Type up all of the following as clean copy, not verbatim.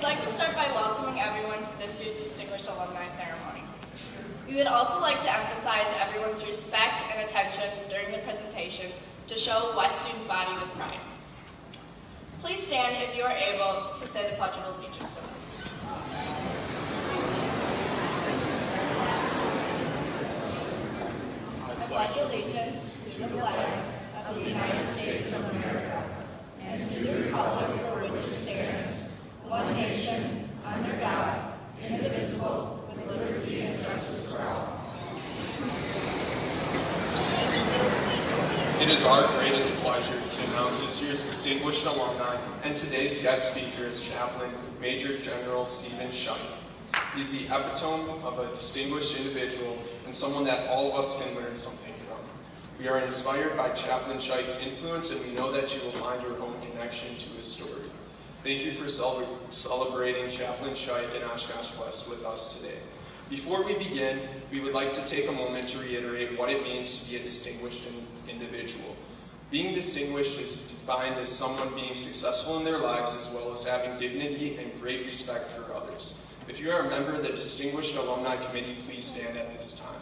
We'd like to start by welcoming everyone to this year's Distinguished Alumni Ceremony. We would also like to emphasize everyone's respect and attention during the presentation to show West student body with pride. Please stand if you are able to say the Pledge of Allegiance with us. I pledge allegiance to the flag of the United States of America and to the republic for which it stands, one nation, under God, indivisible, with liberty and justice for all. It is our greatest pleasure to announce this year's Distinguished Alumni and today's guest speaker is Chaplain Major General Stephen Schaick. He's the epitome of a distinguished individual and someone that all of us can learn something from. We are inspired by Chaplain Schaick's influence, and we know that you will find your own connection to his story. Thank you for celebrating Chaplain Schaick and Oshkosh West with us today. Before we begin, we would like to take a moment to reiterate what it means to be a distinguished individual. Being distinguished is defined as someone being successful in their lives as well as having dignity and great respect for others. If you are a member of the Distinguished Alumni Committee, please stand at this time.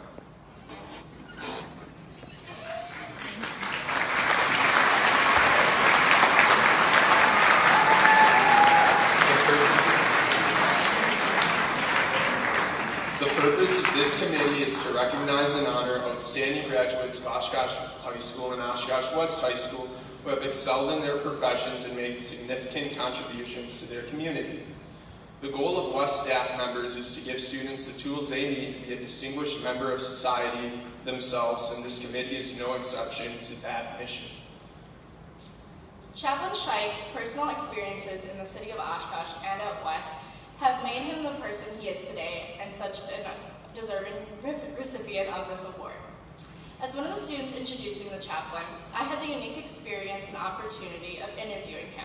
The purpose of this committee is to recognize and honor outstanding graduates of Oshkosh High School and Oshkosh West High School who have excelled in their professions and made significant contributions to their community. The goal of West staff members is to give students the tools they need to be a distinguished member of society themselves, and this committee is no exception to that mission. Chaplain Schaick's personal experiences in the city of Oshkosh and at West have made him the person he is today and such a deserving recipient of this award. As one of the students introducing the chaplain, I had the unique experience and opportunity of interviewing him.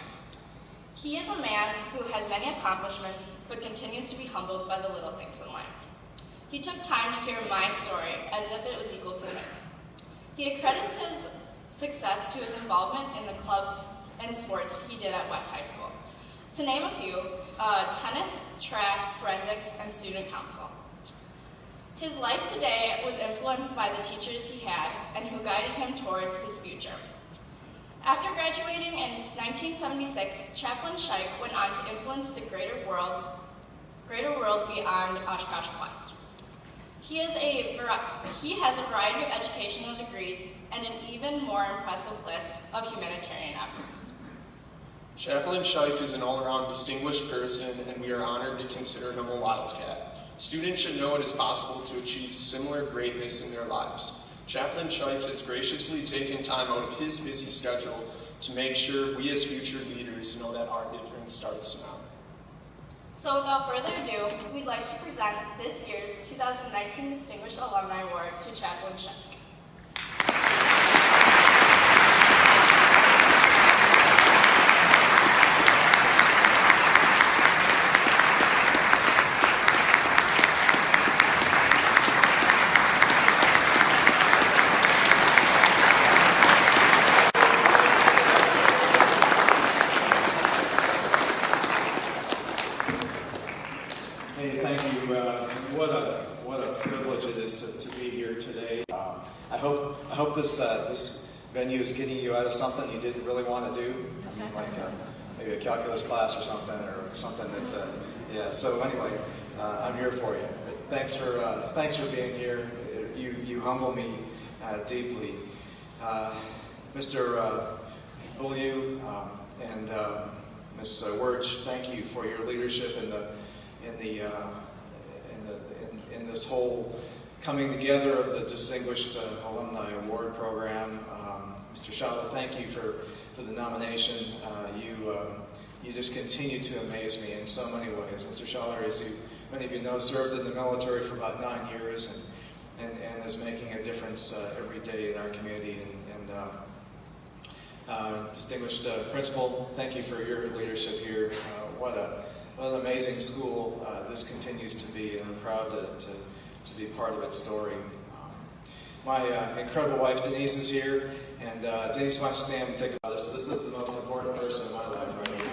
He is a man who has many accomplishments, but continues to be humbled by the little things in life. He took time to hear my story as if it was equal to his. He accredits his success to his involvement in the clubs and sports he did at West High School. To name a few, tennis, track, forensics, and student council. His life today was influenced by the teachers he had and who guided him towards his future. After graduating in 1976, Chaplain Schaick went on to influence the greater world beyond Oshkosh West. He has a variety of educational degrees and an even more impressive list of humanitarian efforts. Chaplain Schaick is an all-around distinguished person, and we are honored to consider him a wildcat. Students should know it is possible to achieve similar greatness in their lives. Chaplain Schaick has graciously taken time out of his busy schedule to make sure we as future leaders know that our difference starts now. So without further ado, we'd like to present this year's 2019 Distinguished Alumni Award to Chaplain Schaick. I hope this venue is getting you out of something you didn't really want to do, like maybe a calculus class or something that, yeah. So anyway, I'm here for you. Thanks for being here. You humble me deeply, Mr. Beaulieu and Ms. Wirch. Thank you for your leadership in this whole coming together of the Distinguished Alumni Award Program. Mr. Schaick, thank you for the nomination. You just continue to amaze me in so many ways. Mr. Schaick, as many of you know, served in the military for about 9 years and is making a difference every day in our community. Distinguished Principal, thank you for your leadership here. What an amazing school this continues to be, and I'm proud to be part of its story. My incredible wife Denise is here, and Denise, why don't you stand and take about this. This is the most important person in my life right here.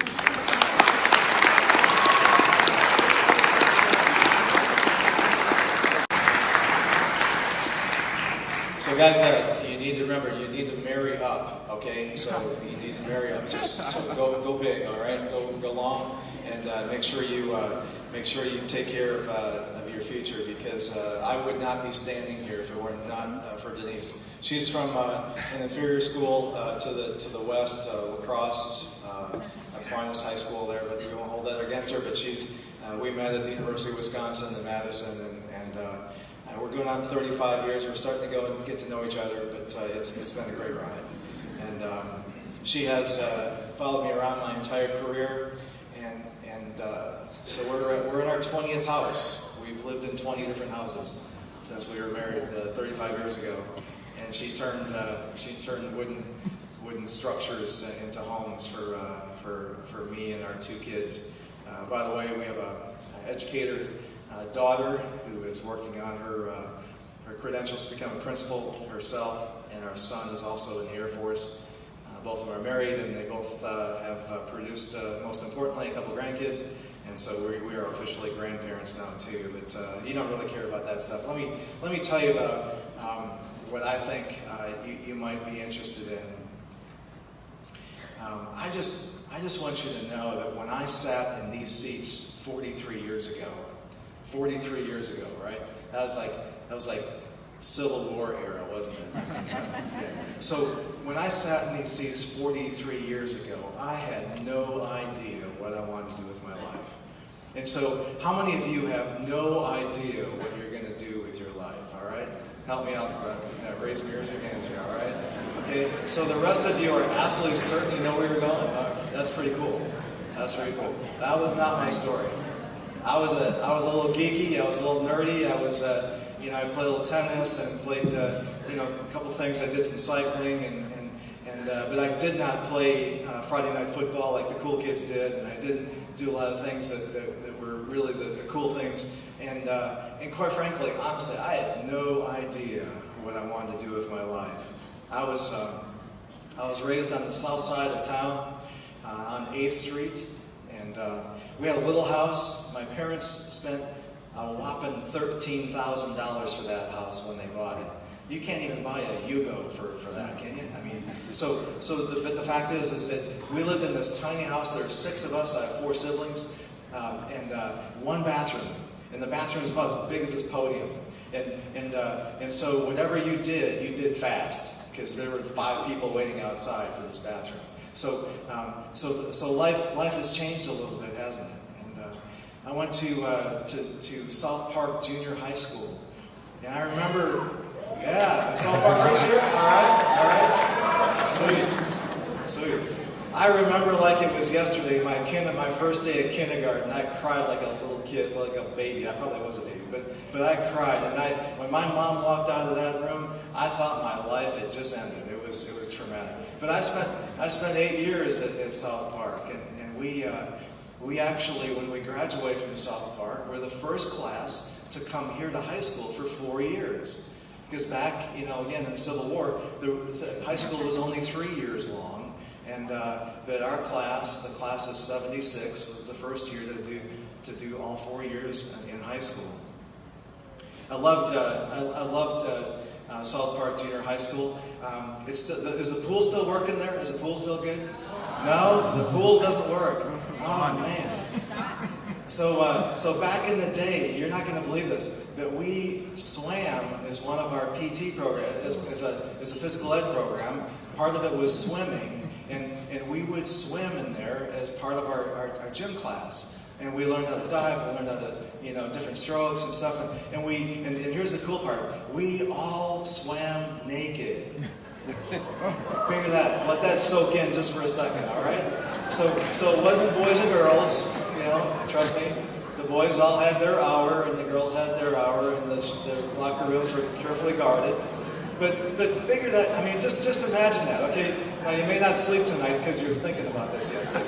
So guys, you need to remember, you need to marry up, okay? So you need to marry up. Just so go big, all right? Go long, and make sure you take care of your future, because I would not be standing here if it were not for Denise. She's from an inferior school to the west, La Crosse, Aquinas High School there, but we won't hold that against her. But we met at the University of Wisconsin in Madison, and we're going on 35 years. We're starting to go and get to know each other, but it's been a great ride. And she has followed me around my entire career, and so we're in our 20th house. We've lived in 20 different houses since we were married 35 years ago, and she turned wooden structures into homes for me and our two kids. By the way, we have an educator daughter who is working on her credentials to become a principal herself, and our son is also in the Air Force. Both of them are married, and they both have produced, most importantly, a couple grandkids, and so we are officially grandparents now too. But you don't really care about that stuff. Let me tell you about what I think you might be interested in. I just want you to know that when I sat in these seats 43 years ago, right? That was like Civil War era, wasn't it? Yeah. So when I sat in these seats 43 years ago, I had no idea what I wanted to do with my life. And so how many of you have no idea what you're going to do with your life, all right? Help me out. Raise your hands here, all right? Okay, so the rest of you are absolutely certain you know where you're going. That's pretty cool. That's pretty cool. That was not my story. I was a little geeky. I was a little nerdy. I was, I played a little tennis and played, a couple things. I did some cycling, but I did not play Friday night football like the cool kids did, and I didn't do a lot of things that were really the cool things. And quite frankly, honestly, I had no idea what I wanted to do with my life. I was raised on the south side of town, on 8th Street, and we had a little house. My parents spent a whopping $13,000 for that house when they bought it. You can't even buy a Yugo for that, can you? I mean, but the fact is that we lived in this tiny house. There were 6 of us. I have 4 siblings, and one bathroom. And the bathroom is about as big as this podium. And so whatever you did fast, because there were 5 people waiting outside for this bathroom. So life has changed a little bit, hasn't it? And I went to South Park Junior High School, and I remember, South Park right here. All right, sweet. I remember like it was yesterday, my first day at kindergarten. I cried like a little kid, like a baby. I probably was a baby, but I cried. And when my mom walked out of that room, I thought my life had just ended. It was traumatic. But I spent 8 years at South Park, and we actually, when we graduated from South Park, we're the first class to come here to high school for 4 years. Because back, again in the Civil War, the high school was only 3 years long. And but our class, the class of '76, was the first year to do all 4 years in high school. I loved South Park Junior High School. Is the pool still working there? Is the pool still good? No, the pool doesn't work. Oh man. So back in the day, you're not going to believe this, but we swam as one of our PT programs, as a physical ed program. Part of it was swimming. And we would swim in there as part of our gym class. And we learned how to dive, we learned how to, different strokes and stuff. And here's the cool part. We all swam naked. Figure that, let that soak in just for a second, all right? So it wasn't boys and girls, trust me. The boys all had their hour, and the girls had their hour, and the locker rooms were carefully guarded. But figure that, just imagine that, okay? Now, you may not sleep tonight because you're thinking about this yet. But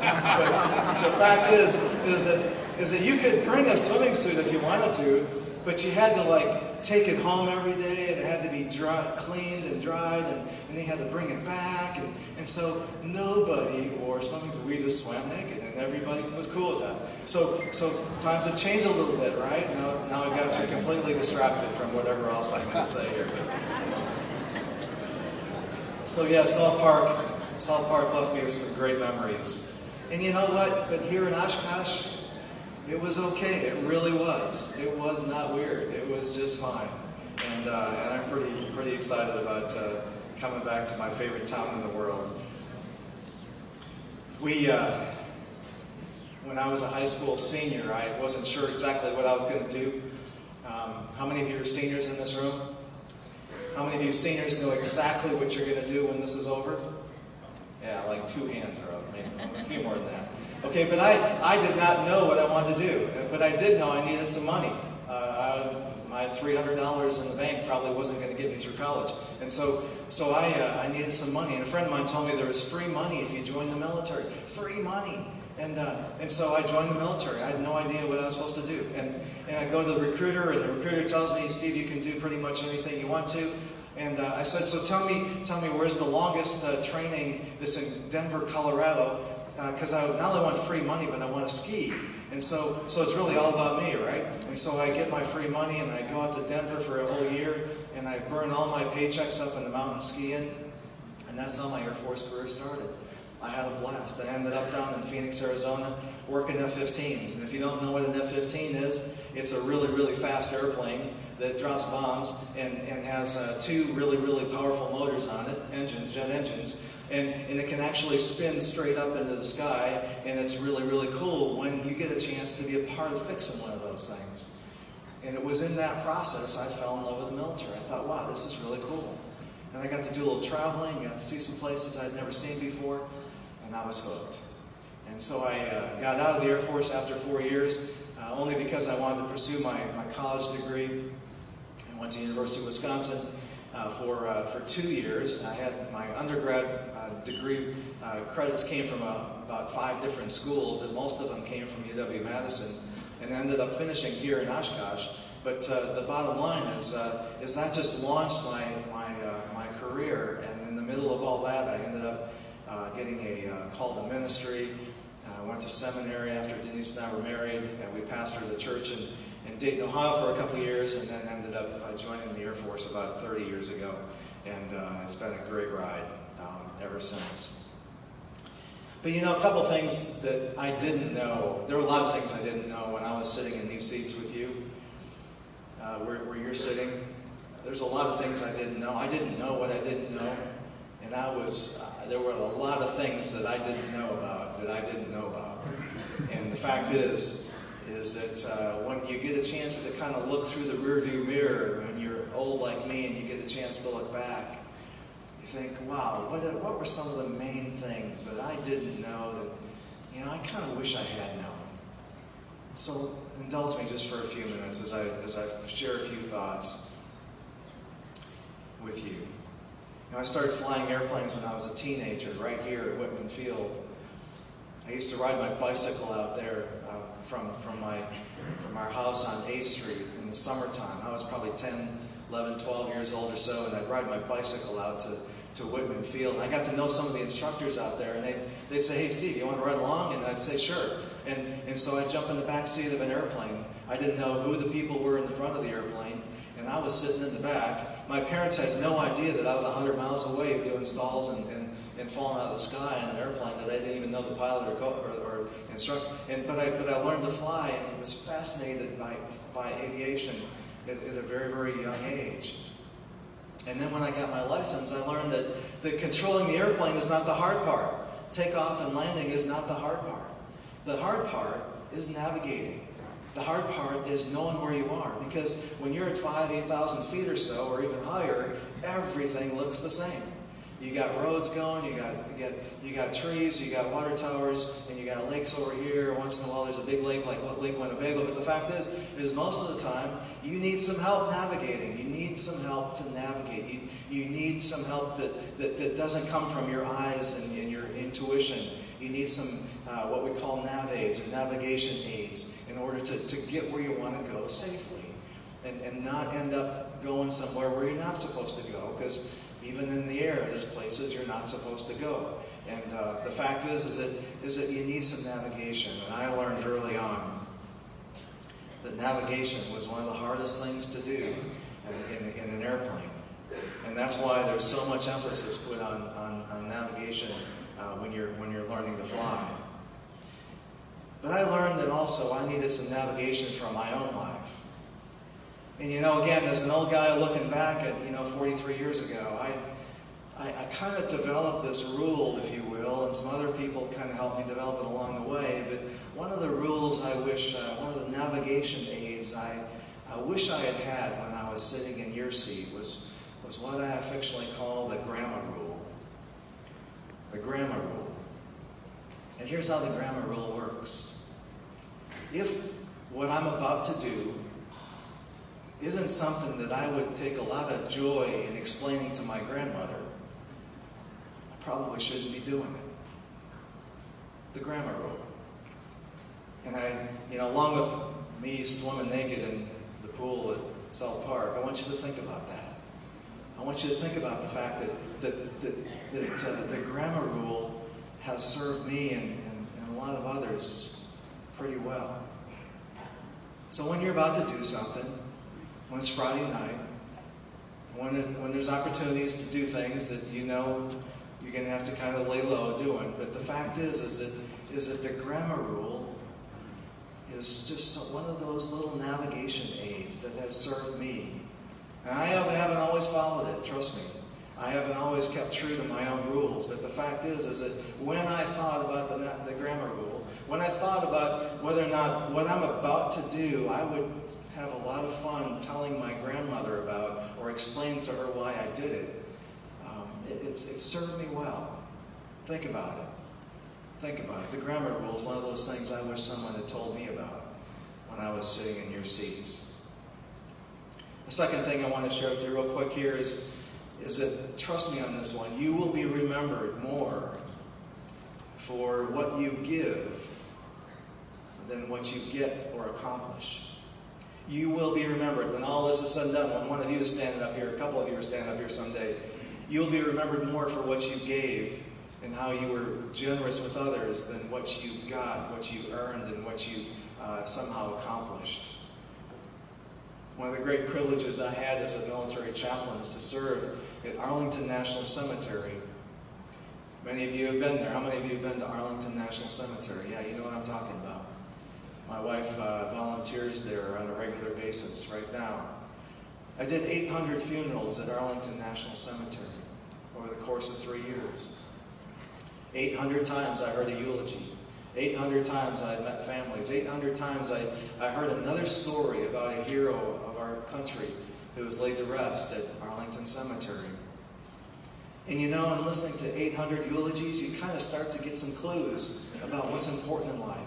the fact is that you could bring a swimming suit if you wanted to, but you had to, take it home every day, and it had to be cleaned and dried, and you had to bring it back. And so nobody wore swimming suits. We just swam naked, and everybody was cool with that. So times have changed a little bit, right? Now I've got you completely distracted from whatever else I'm going to say here. So yeah, South Park left me with some great memories. And you know what? But here in Oshkosh, it was okay. It really was. It was not weird. It was just fine. And I'm pretty excited about coming back to my favorite town in the world. When I was a high school senior, I wasn't sure exactly what I was going to do. How many of you are seniors in this room? How many of you seniors know exactly what you're going to do when this is over? Yeah, like 2 hands are up, maybe a few more than that. Okay, but I did not know what I wanted to do, but I did know I needed some money. My $300 in the bank probably wasn't going to get me through college, and so I needed some money. And a friend of mine told me there was free money if you joined the military. Free money. And so I joined the military. I had no idea what I was supposed to do. And I go to the recruiter, and the recruiter tells me, Steve, you can do pretty much anything you want to. And I said, so tell me where's the longest training that's in Denver, Colorado, because I not only want free money, but I want to ski. And so it's really all about me, right? And so I get my free money, and I go out to Denver for a whole year, and I burn all my paychecks up in the mountains skiing. And that's how my Air Force career started. I had a blast. I ended up down in Phoenix, Arizona, working F-15s. And if you don't know what an F-15 is, it's a really, really fast airplane that drops bombs and has 2 really, really powerful motors on it, jet engines. And it can actually spin straight up into the sky, and it's really, really cool when you get a chance to be a part of fixing one of those things. And it was in that process I fell in love with the military. I thought, wow, this is really cool. And I got to do a little traveling, got to see some places I'd never seen before, and I was hooked. And so I got out of the Air Force after 4 years, only because I wanted to pursue my college degree. I went to the University of Wisconsin for 2 years. I had my undergrad degree credits came from about 5 different schools, but most of them came from UW-Madison, and ended up finishing here in Oshkosh. But the bottom line is that just launched my career, and in the middle of all that, I ended up getting a call to ministry. I went to seminary after Denise and I were married, and we pastored the church in Dayton, Ohio for a couple of years, and then ended up joining the Air Force about 30 years ago. And it's been a great ride ever since. But you know, a couple things that I didn't know. There were a lot of things I didn't know when I was sitting in these seats with you, where you're sitting. There's a lot of things I didn't know. I didn't know what I didn't know. And there were a lot of things that I didn't know about that I didn't know about. And the fact is that when you get a chance to kind of look through the rearview mirror, when you're old like me and you get a chance to look back, you think, wow, what were some of the main things that I didn't know that, I kind of wish I had known. So indulge me just for a few minutes as I share a few thoughts with you. I started flying airplanes when I was a teenager, right here at Whitman Field. I used to ride my bicycle out there from our house on A Street in the summertime. I was probably 10, 11, 12 years old or so, and I'd ride my bicycle out to Whitman Field. And I got to know some of the instructors out there, and they'd say, hey, Steve, you want to ride along? And I'd say, sure. And so I'd jump in the back seat of an airplane. I didn't know who the people were in the front of the airplane, and I was sitting in the back. My parents had no idea that I was 100 miles away doing stalls and falling out of the sky in an airplane that I didn't even know the pilot or instructor. But I learned to fly, and was fascinated by aviation at a very, very young age. And then when I got my license, I learned that controlling the airplane is not the hard part. Takeoff and landing is not the hard part. The hard part is navigating. The hard part is knowing where you are, because when you're at 8,000 feet or so, or even higher, everything looks the same. You got roads going, you got trees, you got water towers, and you got lakes over here. Once in a while, there's a big lake like Lake Winnebago. But the fact is most of the time, you need some help navigating. You need some help to navigate. You need some help that doesn't come from your eyes and your intuition. You need some what we call nav aids or navigation aids in order to get where you want to go safely and not end up going somewhere where you're not supposed to go, because even in the air, there's places you're not supposed to go. And the fact is that you need some navigation. And I learned early on that navigation was one of the hardest things to do in an airplane. And that's why there's so much emphasis put on navigation when you're learning to fly. But I learned that also I needed some navigation for my own life. And again, as an old guy looking back at 43 years ago, I kind of developed this rule, if you will, and some other people kind of helped me develop it along the way. But one of the rules one of the navigation aids I wish I had had when I was sitting in your seat was what I affectionately call the grammar rule. The grammar rule. And here's how the grammar rule works. If what I'm about to do isn't something that I would take a lot of joy in explaining to my grandmother, I probably shouldn't be doing it. The grammar rule. And along with me swimming naked in the pool at South Park, I want you to think about that. I want you to think about the fact that the grammar rule has served me and a lot of others pretty well. So when you're about to do something, when it's Friday night, when there's opportunities to do things that you're going to have to kind of lay low doing, but the fact is that the grammar rule is just one of those little navigation aids that has served me. And I haven't always followed it, trust me. I haven't always kept true to my own rules, but the fact is that when I thought about the grammar rule, when I thought about whether or not what I'm about to do, I would have a lot of fun telling my grandmother about or explaining to her why I did it. It served me well. Think about it. Think about it. The grammar rule is one of those things I wish someone had told me about when I was sitting in your seats. The second thing I want to share with you real quick here is that, trust me on this one, you will be remembered more for what you give than what you get or accomplish. You will be remembered when all this is said and done. When one of you is standing up here, a couple of you are standing up here someday, you'll be remembered more for what you gave and how you were generous with others than what you got, what you earned, and what you somehow accomplished. One of the great privileges I had as a military chaplain is to serve at Arlington National Cemetery. Many of you have been there. How many of you have been to Arlington National Cemetery? Yeah, you know what I'm talking about. My wife volunteers there on a regular basis right now. I did 800 funerals at Arlington National Cemetery over the course of 3 years. 800 times I heard a eulogy. 800 times I met families. 800 times I heard another story about a hero of our country who was laid to rest at Arlington Cemetery. And in listening to 800 eulogies, you kind of start to get some clues about what's important in life.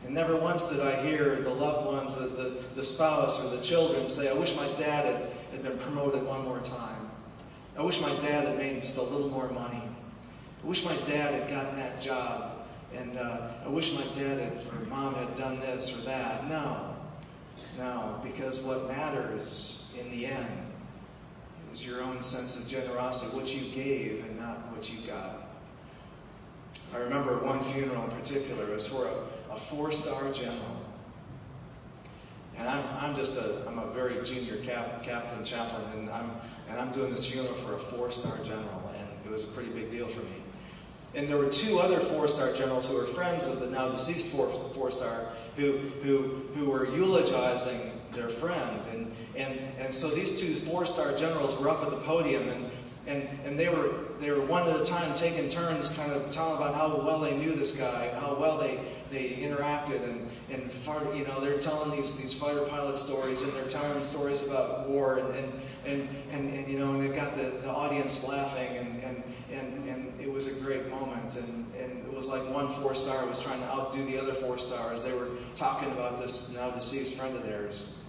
And never once did I hear the loved ones, the spouse or the children say, I wish my dad had been promoted one more time. I wish my dad had made just a little more money. I wish my dad had gotten that job. And I wish my dad or mom had done this or that. No, because what matters in the end is your own sense of generosity, what you gave and not what you got. I remember one funeral in particular. It was for a 4-star general. And I'm a very junior captain chaplain, and I'm doing this funeral for a 4-star general, and it was a pretty big deal for me. And there were 2 other 4-star generals who were friends of the now deceased 4-star who were eulogizing their friend. And so these 2 4-star generals were up at the podium, and they were one at a time taking turns kind of telling about how well they knew this guy, how well they interacted, and they're telling these fighter pilot stories, and they're telling stories about war, and they've got the audience laughing, and it was a great moment, and it was like one 4-star was trying to outdo the other 4 stars. They were talking about this now deceased friend of theirs.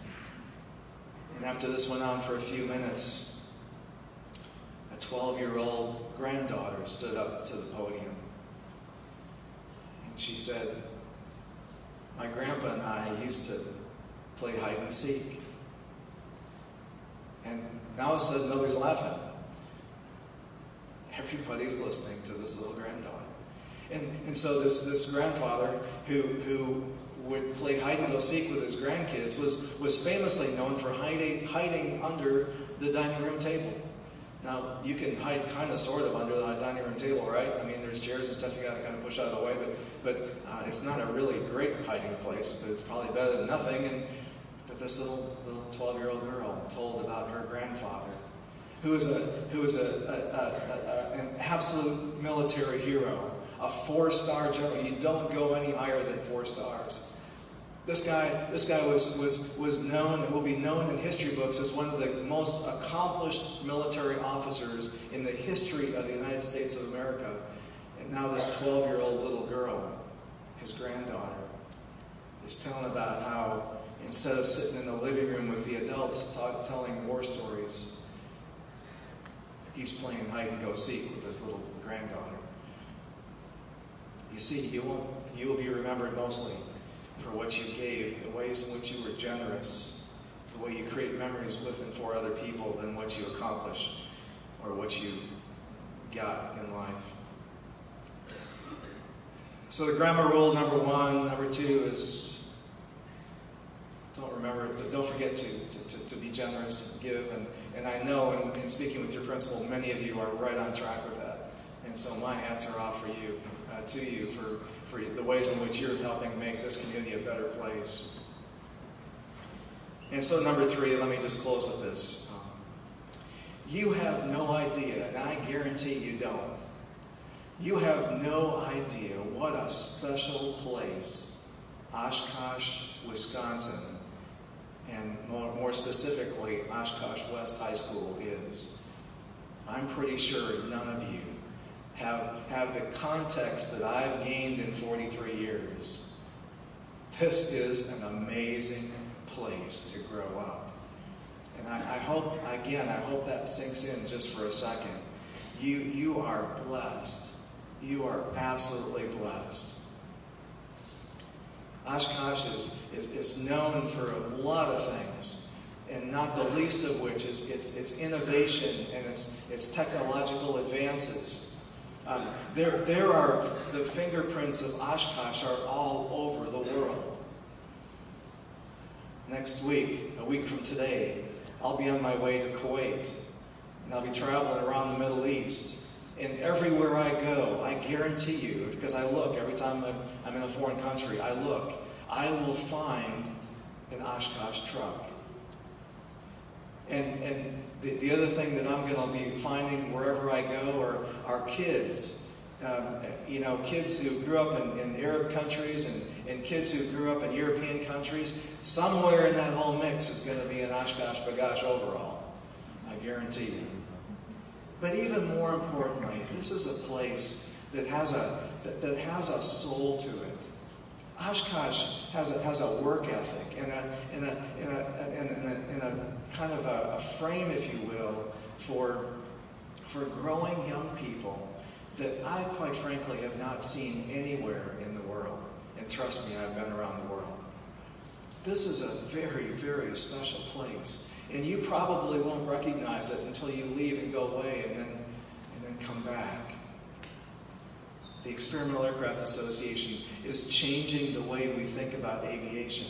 And after this went on for a few minutes, a 12-year-old granddaughter stood up to the podium. And she said, my grandpa and I used to play hide and seek. And now all of a sudden nobody's laughing. Everybody's listening to this little granddaughter. And so this grandfather who would play hide and go seek with his grandkids was famously known for hiding under the dining room table. Now, you can hide kind of, sort of, under the dining room table, right? I mean, there's chairs and stuff you got to kind of push out of the way, but it's not a really great hiding place, but it's probably better than nothing. But this little 12-year-old girl told about her grandfather, who is an absolute military hero, a 4-star general. You don't go any higher than 4 stars. This guy was known and will be known in history books as one of the most accomplished military officers in the history of the United States of America. And now this 12-year-old little girl, his granddaughter, is telling about how instead of sitting in the living room with the adults telling war stories, he's playing hide and go seek with his little granddaughter. You see, you will be remembered mostly for what you gave, the ways in which you were generous, the way you create memories with and for other people than what you accomplish or what you got in life. So the grammar rule number 1, number 2 is don't forget to be generous and give. And I know in speaking with your principal, many of you are right on track with that. And so my hats are off for you, to you, for the ways in which you're helping make this community a better place. And so number 3, let me just close with this. You have no idea, and I guarantee you don't, you have no idea what a special place Oshkosh, Wisconsin, and more specifically, Oshkosh West High School is. I'm pretty sure none of you have the context that I've gained in 43 years. This is an amazing place to grow up. And I hope that sinks in just for a second. You are blessed. You are absolutely blessed. Oshkosh is known for a lot of things, and not the least of which is its innovation and its technological advances. There are the fingerprints of Oshkosh are all over the world. Next week, a week from today, I'll be on my way to Kuwait, and I'll be traveling around the Middle East. And everywhere I go, I guarantee you, because I look every time I'm in a foreign country, I will find an Oshkosh truck. And the other thing that I'm going to be finding wherever I go are kids. Kids who grew up in Arab countries and kids who grew up in European countries. Somewhere in that whole mix is going to be an Oshkosh Bagosh overall. I guarantee you. But even more importantly, this is a place that has a soul to it. Oshkosh has a work ethic and a kind of a frame, if you will, for growing young people that I, quite frankly, have not seen anywhere in the world. And trust me, I've been around the world. This is a very, very special place. And you probably won't recognize it until you leave and go away and then come back. The Experimental Aircraft Association is changing the way we think about aviation.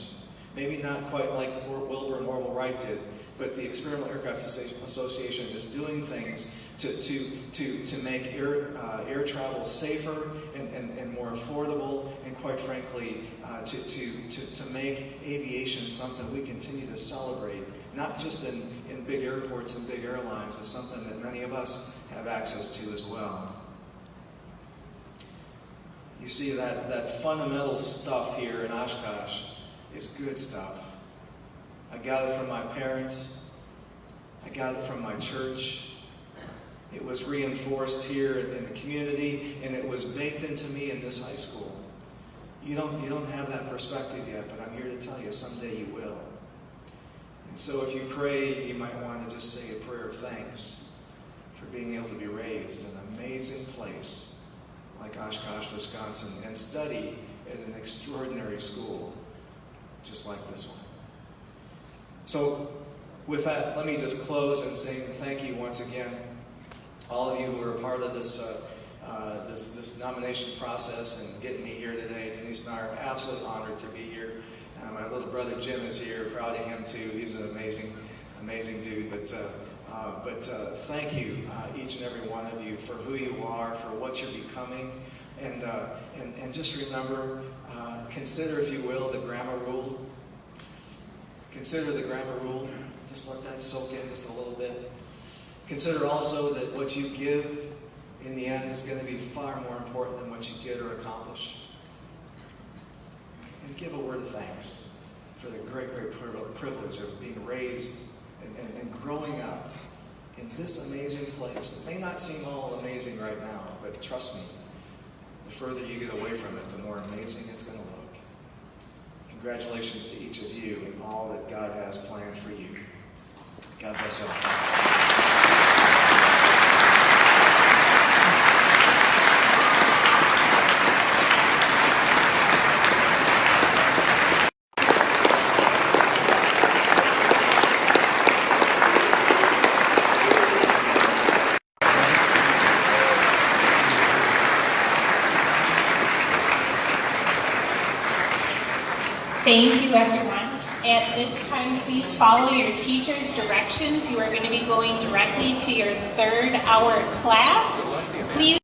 Maybe not quite like Wilbur and Orville Wright did, but the Experimental Aircraft Association is doing things to make air travel safer and more affordable, and quite frankly, to make aviation something we continue to celebrate, not just in big airports and big airlines, but something that many of us have access to as well. You see, that fundamental stuff here in Oshkosh is good stuff. I got it from my parents. I got it from my church. It was reinforced here in the community, and it was baked into me in this high school. You don't have that perspective yet, but I'm here to tell you someday you will. And so if you pray, you might want to just say a prayer of thanks for being able to be raised in an amazing place like Oshkosh, Wisconsin, and study at an extraordinary school just like this one. So with that, let me just close and say thank you once again, all of you who are a part of this this nomination process and getting me here today. Denise and I are absolutely honored to be here. My little brother Jim is here, proud of him too. He's an amazing dude. But thank you, each and every one of you, for who you are, for what you're becoming, and just remember, consider, if you will, the grammar rule. Consider the grammar rule. Just let that soak in just a little bit. Consider also that what you give in the end is going to be far more important than what you get or accomplish. And give a word of thanks for the great privilege of being raised and growing up in this amazing place. It may not seem all amazing right now, but trust me, the further you get away from it, the more amazing it's going to look. Congratulations to each of you and all that God has planned for you. God bless you all. Thank you, everyone. At this time, please follow your teacher's directions. You are going to be going directly to your third hour class. Please